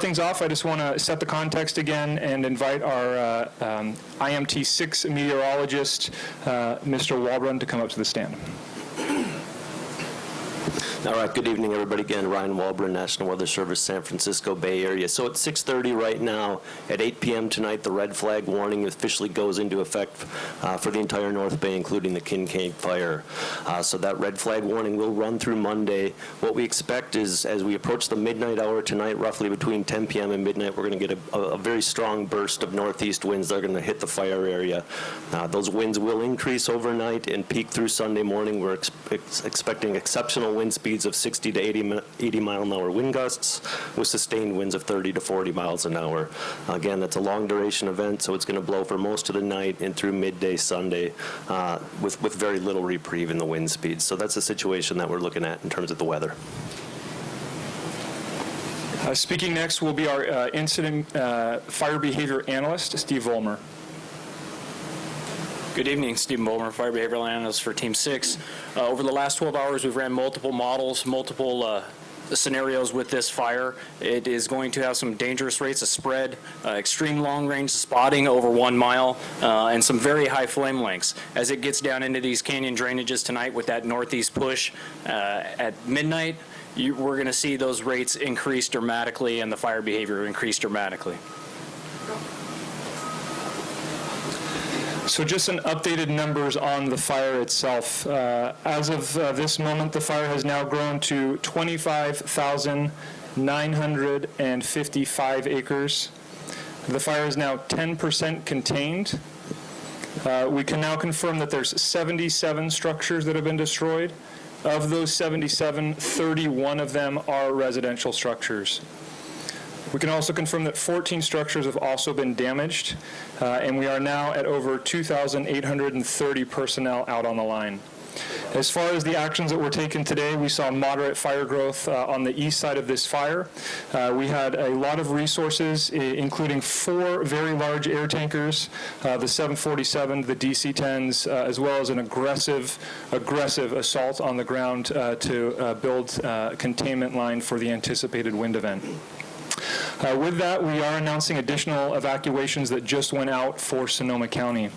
things off, I just want to set the context again and invite our IMT 6 meteorologist, Mr. Walbrun, to come up to the stand. All right, good evening, everybody. Again, Ryan Walbrun, National Weather Service, San Francisco Bay Area. So it's 6:30 right now. At 8 p.m. tonight, the red flag warning officially goes into effect for the entire North Bay, including the Kincade Fire. So that red flag warning will run through Monday. What we expect is, as we approach the midnight hour tonight, roughly between 10 p.m. and midnight, we're going to get a very strong burst of northeast winds that are going to hit the fire area. Those winds will increase overnight and peak through Sunday morning. We're expecting exceptional wind speeds of 60 to 80 mile an hour wind gusts with sustained winds of 30 to 40 miles an hour. Again, that's a long duration event, so it's going to blow for most of the night and through midday Sunday with very little reprieve in the wind speeds. So that's the situation that we're looking at in terms of the weather. Speaking next will be our incident fire behavior analyst, Steve Vollmer. Good evening, Stephen Vollmer, Fire Behavioral Analyst for Team 6. Over the last 12 hours, we've ran multiple models, multiple scenarios with this fire. It is going to have some dangerous rates of spread, extreme long-range spotting over 1 mile, and some very high flame lengths. As it gets down into these canyon drainages tonight with that northeast push at midnight, we're going to see those rates increase dramatically and the fire behavior increase dramatically. So just some updated numbers on the fire itself. As of this moment, the fire has now grown to 25,955 acres. The fire is now 10% contained. We can now confirm that there's 77 structures that have been destroyed. Of those 77, 31 of them are residential structures. We can also confirm that 14 structures have also been damaged, and we are now at over 2,830 personnel out on the line. As far as the actions that were taken today, we saw moderate fire growth on the east side of this fire. We had a lot of resources, including 4 very large air tankers, the 747, the DC-10s, as well as an aggressive assault on the ground to build a containment line for the anticipated wind event. With that, we are announcing additional evacuations that just went out for Sonoma County.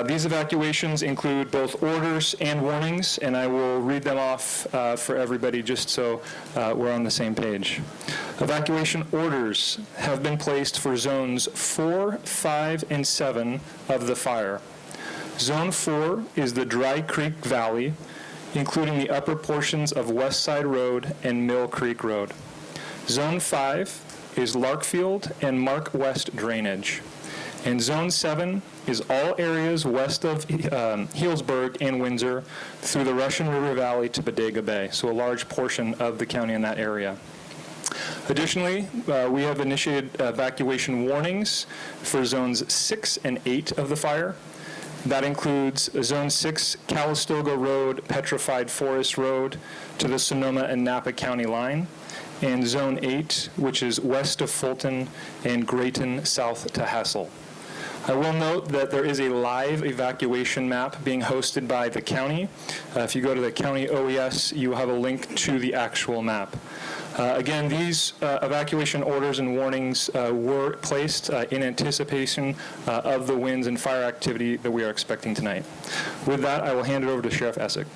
These evacuations include both orders and warnings, and I will read them off for everybody just so we're on the same page. Evacuation orders have been placed for zones 4, 5, and 7 of the fire. Zone 4 is the Dry Creek Valley, including the upper portions of West Side Road and Mill Creek Road. Zone 5 is Larkfield and Mark West drainage. And Zone 7 is all areas west of Healdsburg and Windsor through the Russian River Valley to Bodega Bay, so a large portion of the county in that area. Additionally, we have initiated evacuation warnings for zones 6 and 8 of the fire. That includes Zone 6, Calistoga Road, Petrified Forest Road to the Sonoma and Napa County line, and Zone 8, which is west of Fulton and Grayton south to Hassel. I will note that there is a live evacuation map being hosted by the county. If you go to the county OES, you will have a link to the actual map. Again, these evacuation orders and warnings were placed in anticipation of the winds and fire activity that we are expecting tonight. With that, I will hand it over to Sheriff Essick.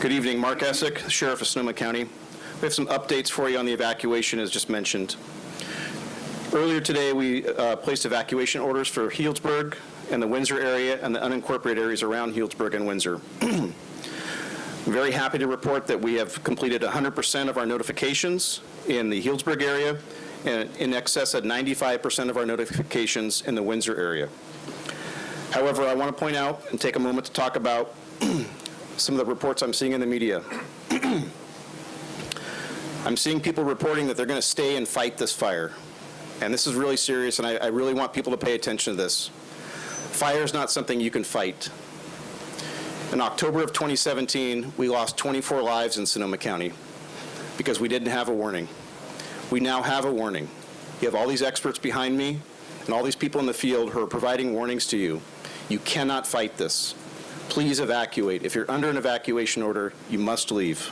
Good evening, Mark Essick, Sheriff of Sonoma County. We have some updates for you on the evacuation as just mentioned. Earlier today, we placed evacuation orders for Healdsburg and the Windsor area and the unincorporated areas around Healdsburg and Windsor. I'm very happy to report that we have completed 100% of our notifications in the Healdsburg area and in excess of 95% of our notifications in the Windsor area. However, I want to point out and take a moment to talk about some of the reports I'm seeing in the media. I'm seeing people reporting that they're going to stay and fight this fire. And this is really serious, and I really want people to pay attention to this. Fire is not something you can fight. In October of 2017, we lost 24 lives in Sonoma County because we didn't have a warning. We now have a warning. You have all these experts behind me and all these people in the field who are providing warnings to you. You cannot fight this. Please evacuate. If you're under an evacuation order, you must leave.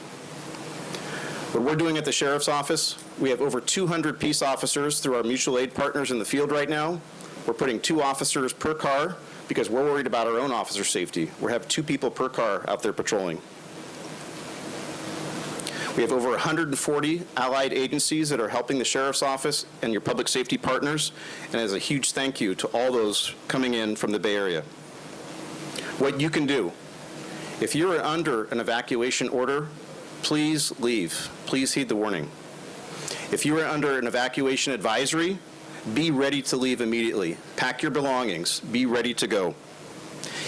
What we're doing at the Sheriff's Office, we have over 200 peace officers through our mutual aid partners in the field right now. We're putting 2 officers per car because we're worried about our own officer safety. We have 2 people per car out there patrolling. We have over 140 allied agencies that are helping the Sheriff's Office and your public safety partners, and as a huge thank you to all those coming in from the Bay Area. What you can do, if you're under an evacuation order, please leave. Please heed the warning. If you are under an evacuation advisory, be ready to leave immediately. Pack your belongings. Be ready to go.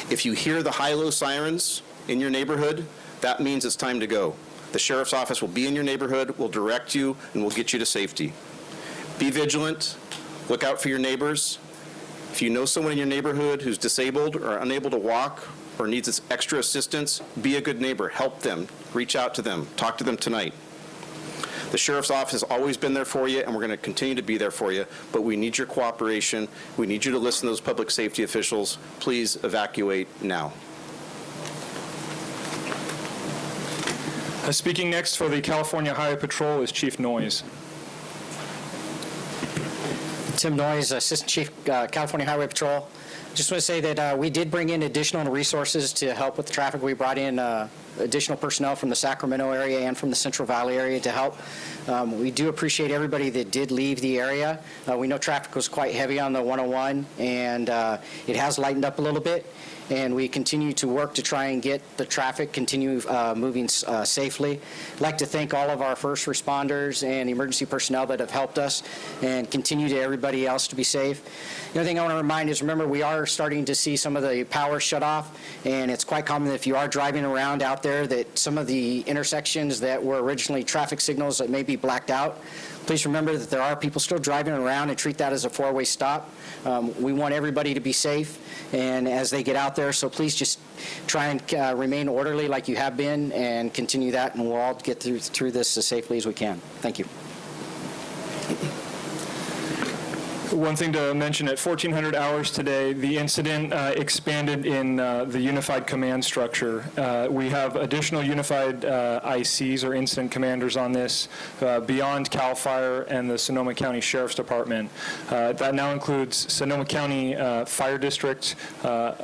If you hear the high-low sirens in your neighborhood, that means it's time to go. The Sheriff's Office will be in your neighborhood, will direct you, and will get you to safety. Be vigilant. Look out for your neighbors. If you know someone in your neighborhood who's disabled or unable to walk or needs extra assistance, be a good neighbor. Help them. Reach out to them. Talk to them tonight. The Sheriff's Office has always been there for you, and we're going to continue to be there for you, but we need your cooperation. We need you to listen to those public safety officials. Please evacuate now. Speaking next for the California Highway Patrol is Chief Noyes. Tim Noyes, Assistant Chief, California Highway Patrol. Just want to say that we did bring in additional resources to help with the traffic. We brought in additional personnel from the Sacramento area and from the Central Valley area to help. We do appreciate everybody that did leave the area. We know traffic was quite heavy on the 101, and it has lightened up a little bit. And we continue to work to try and get the traffic continue moving safely. I'd like to thank all of our first responders and emergency personnel that have helped us, and continue to everybody else to be safe. The other thing I want to remind is, remember, we are starting to see some of the power shut off, and it's quite common that if you are driving around out there that some of the intersections that were originally traffic signals that may be blacked out. Please remember that there are people still driving around, and treat that as a 4-way stop. We want everybody to be safe and as they get out there, so please just try and remain orderly like you have been and continue that, and we'll all get through this as safely as we can. Thank you. One thing to mention, at 1400 hours today, the incident expanded in the unified command structure. We have additional unified ICs, or incident commanders, on this beyond CAL FIRE and the Sonoma County Sheriff's Department. That now includes Sonoma County Fire District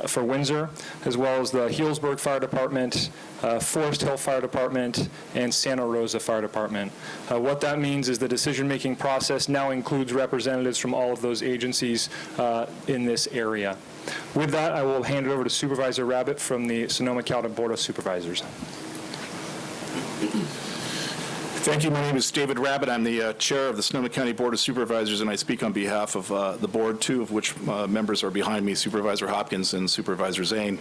for Windsor, as well as the Healdsburg Fire Department, Forest Hill Fire Department, and Santa Rosa Fire Department. What that means is the decision-making process now includes representatives from all of those agencies in this area. With that, I will hand it over to Supervisor Rabbit from the Sonoma County Board of Supervisors. Thank you. My name is David Rabbit. I'm the chair of the Sonoma County Board of Supervisors, and I speak on behalf of the board, 2 of which members are behind me, Supervisor Hopkins and Supervisor Zane.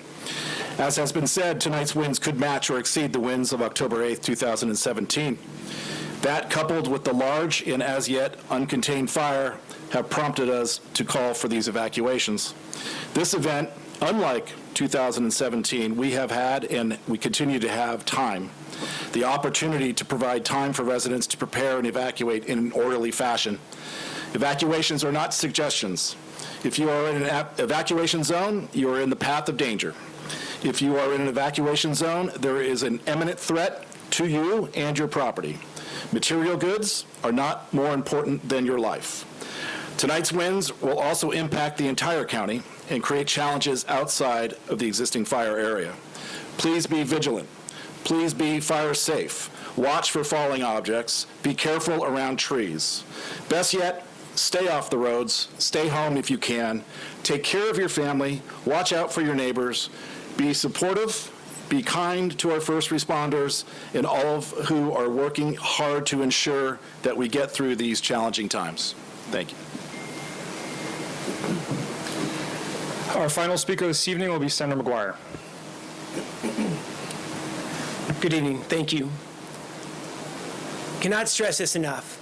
As has been said, tonight's winds could match or exceed the winds of October 8th, 2017. That, coupled with the large and as yet uncontained fire, have prompted us to call for these evacuations. This event, unlike 2017, we have had and we continue to have time, the opportunity to provide time for residents to prepare and evacuate in an orderly fashion. Evacuations are not suggestions. If you are in an evacuation zone, you are in the path of danger. If you are in an evacuation zone, there is an imminent threat to you and your property. Material goods are not more important than your life. Tonight's winds will also impact the entire county and create challenges outside of the existing fire area. Please be vigilant. Please be fire safe. Watch for falling objects. Be careful around trees. Best yet, stay off the roads. Stay home if you can. Take care of your family. Watch out for your neighbors. Be supportive. Be kind to our first responders and all of who are working hard to ensure that we get through these challenging times. Thank you. Our final speaker this evening will be Senator McGuire. Good evening. Thank you. Cannot stress this enough.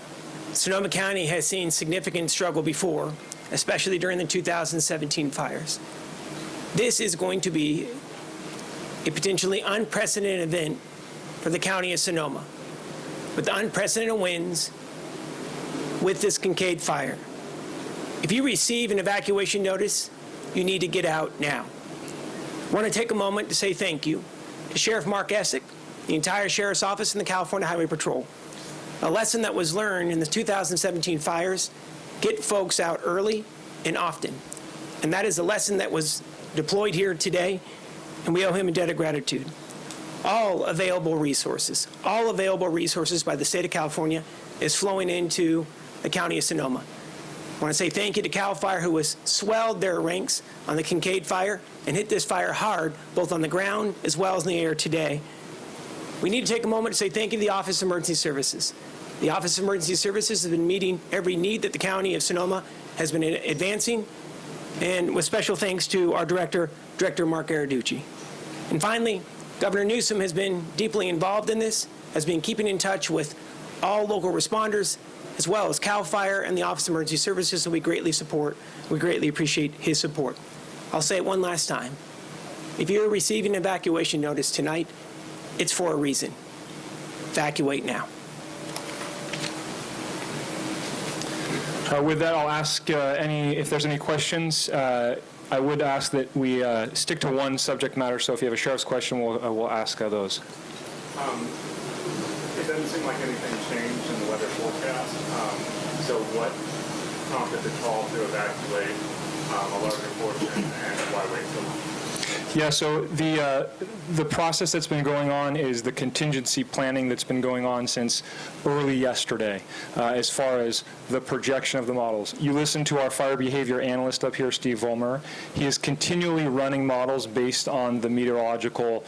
Sonoma County has seen significant struggle before, especially during the 2017 fires. This is going to be a potentially unprecedented event for the county of Sonoma, with the unprecedented winds with this Kincade Fire. If you receive an evacuation notice, you need to get out now. I want to take a moment to say thank you to Sheriff Mark Essick, the entire Sheriff's Office, and the California Highway Patrol. A lesson that was learned in the 2017 fires: get folks out early and often. And that is a lesson that was deployed here today, and we owe him a debt of gratitude. All available resources by the state of California is flowing into the county of Sonoma. I want to say thank you to CAL FIRE, who has swelled their ranks on the Kincade Fire and hit this fire hard, both on the ground as well as in the air today. We need to take a moment to say thank you to the Office of Emergency Services. The Office of Emergency Services has been meeting every need that the county of Sonoma has been advancing, and with special thanks to our Director Mark Araducci. And finally, Governor Newsom has been deeply involved in this, has been keeping in touch with all local responders, as well as CAL FIRE and the Office of Emergency Services, so we greatly appreciate his support. I'll say it one last time. If you're receiving an evacuation notice tonight, it's for a reason. Evacuate now. With that, I'll ask if there's any questions. I would ask that we stick to one subject matter, so if you have a sheriff's question, we'll ask those. It doesn't seem like anything changed in the weather forecast. So what prompted the call to evacuate a larger portion, and why wait so long? Yeah, so the process that's been going on is the contingency planning that's been going on since early yesterday, as far as the projection of the models. You listen to our fire behavior analyst up here, Steve Vollmer. He is continually running models based on the meteorological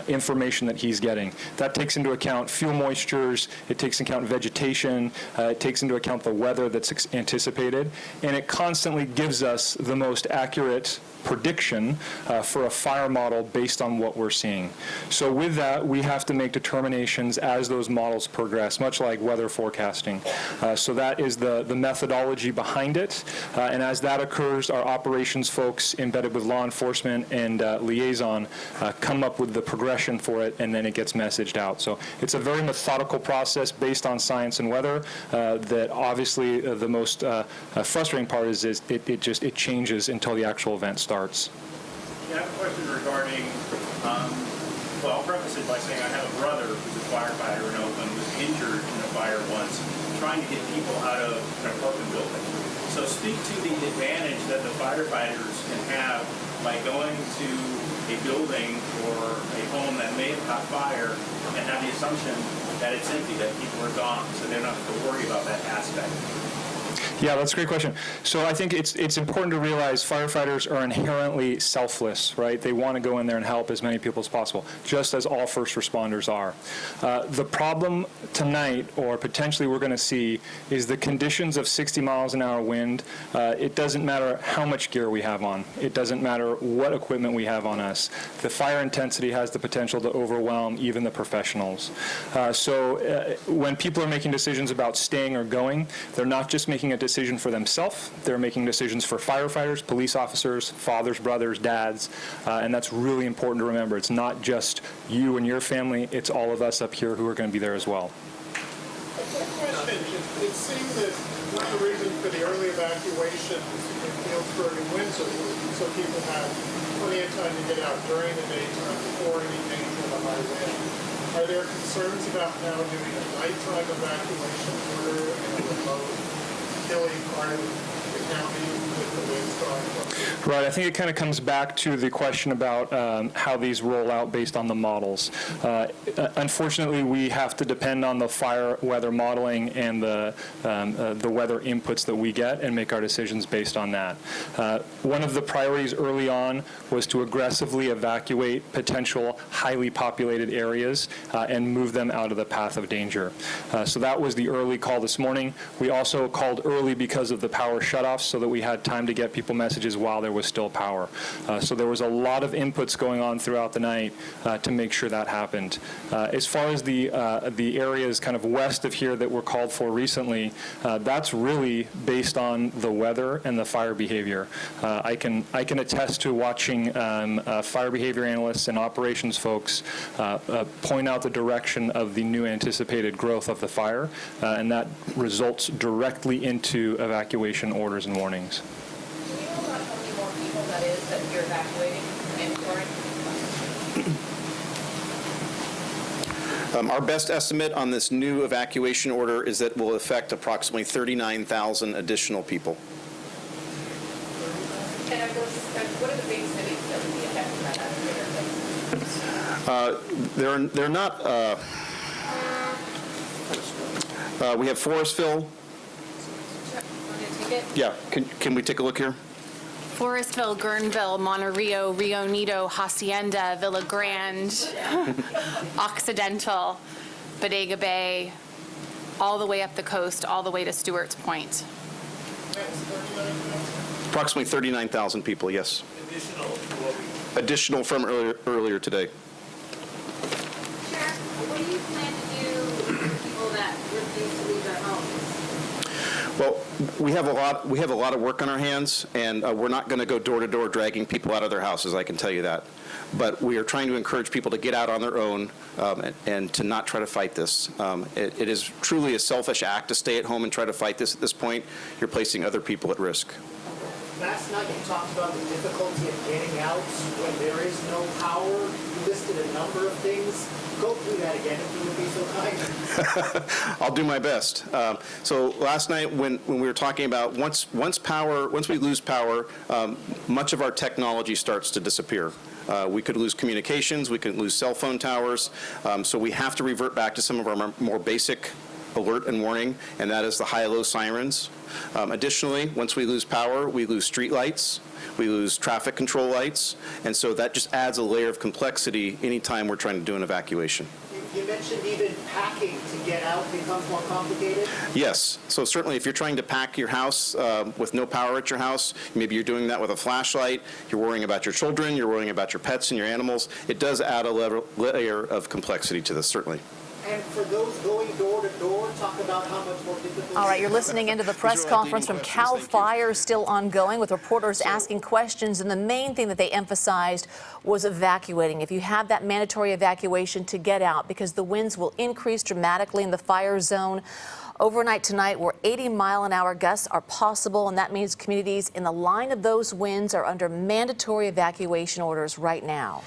information that he's getting. That takes into account fuel moistures, it takes into account vegetation, it takes into account the weather that's anticipated, and it constantly gives us the most accurate prediction for a fire model based on what we're seeing. So with that, we have to make determinations as those models progress, much like weather forecasting. So that is the methodology behind it. And as that occurs, our operations folks embedded with law enforcement and liaison come up with the progression for it, and then it gets messaged out. So it's a very methodical process based on science and weather that obviously the most frustrating part is it changes until the actual event starts. Yeah, I have a question regarding, well, I'll preface it by saying I have a brother who's a firefighter in Oakland, was injured in a fire once, trying to get people out of an apartment building. So speak to the advantage that the firefighters can have by going to a building or a home that may have caught fire and have the assumption that it's empty, that people are gone, so they don't have to worry about that aspect. Yeah, that's a great question. So I think it's important to realize firefighters are inherently selfless, right? They want to go in there and help as many people as possible, just as all first responders are. The problem tonight, or potentially we're going to see, is the conditions of 60 miles an hour wind. It doesn't matter how much gear we have on. It doesn't matter what equipment we have on us. The fire intensity has the potential to overwhelm even the professionals. So when people are making decisions about staying or going, they're not just making a decision for themselves, they're making decisions for firefighters, police officers, fathers, brothers, dads, and that's really important to remember. It's not just you and your family, it's all of us up here who are going to be there as well. Question. It seems that one of the reasons for the early evacuation in Healdsburg and Windsor was so people have plenty of time to get out during the daytime before any danger of a high wind. Are there concerns about now doing a nighttime evacuation order in a remote, hilly part of the county with the winds going? Right, I think it kind of comes back to the question about how these roll out based on the models. Unfortunately, we have to depend on the fire weather modeling and the weather inputs that we get and make our decisions based on that. One of the priorities early on was to aggressively evacuate potential highly populated areas and move them out of the path of danger. So that was the early call this morning. We also called early because of the power shutoffs so that we had time to get people messages while there was still power. So there was a lot of inputs going on throughout the night to make sure that happened. As far as the areas kind of west of here that were called for recently, that's really based on the weather and the fire behavior. I can attest to watching fire behavior analysts and operations folks point out the direction of the new anticipated growth of the fire, and that results directly into evacuation orders and warnings. Do you know about how many more people that is that you're evacuating and storing? Our best estimate on this new evacuation order is that it will affect approximately 39,000 additional people. And are those, what are the big cities that would be affected by that? They're not, we have Forestville. Want to take it? Yeah, can we take a look here? Forestville, Guerneville, Monterrio, Rio Nido, Hacienda, Villa Grande, Occidental, Bodega Bay, all the way up the coast, all the way to Stewart's Point. Approximately 39,000 people, yes. Additional from earlier today. Sheriff, what do you plan to do with people that refuse to leave their homes? Well, we have a lot of work on our hands, and we're not going to go door to door dragging people out of their houses, I can tell you that. But we are trying to encourage people to get out on their own and to not try to fight this. It is truly a selfish act to stay at home and try to fight this at this point. You're placing other people at risk. Last night you talked about the difficulty of getting out when there is no power. You listed a number of things. Go through that again if you would be so kind. I'll do my best. So last night when we were talking about once we lose power, much of our technology starts to disappear. We could lose communications, we could lose cell phone towers, so we have to revert back to some of our more basic alert and warning, and that is the high-low sirens. Additionally, once we lose power, we lose street lights, we lose traffic control lights, and so that just adds a layer of complexity anytime we're trying to do an evacuation. You mentioned even packing to get out becomes more complicated? Yes. So certainly if you're trying to pack your house with no power at your house, maybe you're doing that with a flashlight, you're worrying about your children, you're worrying about your pets and your animals, it does add a layer of complexity to this, certainly. And for those going door to door, talk about how much more difficult. All right, you're listening into the press conference from Cal Fire, still ongoing, with reporters asking questions, and the main thing that they emphasized was evacuating. If you have that mandatory evacuation, to get out, because the winds will increase dramatically in the fire zone. Overnight tonight, where 80-mile-an-hour gusts are possible, and that means communities in the line of those winds are under mandatory evacuation orders right now.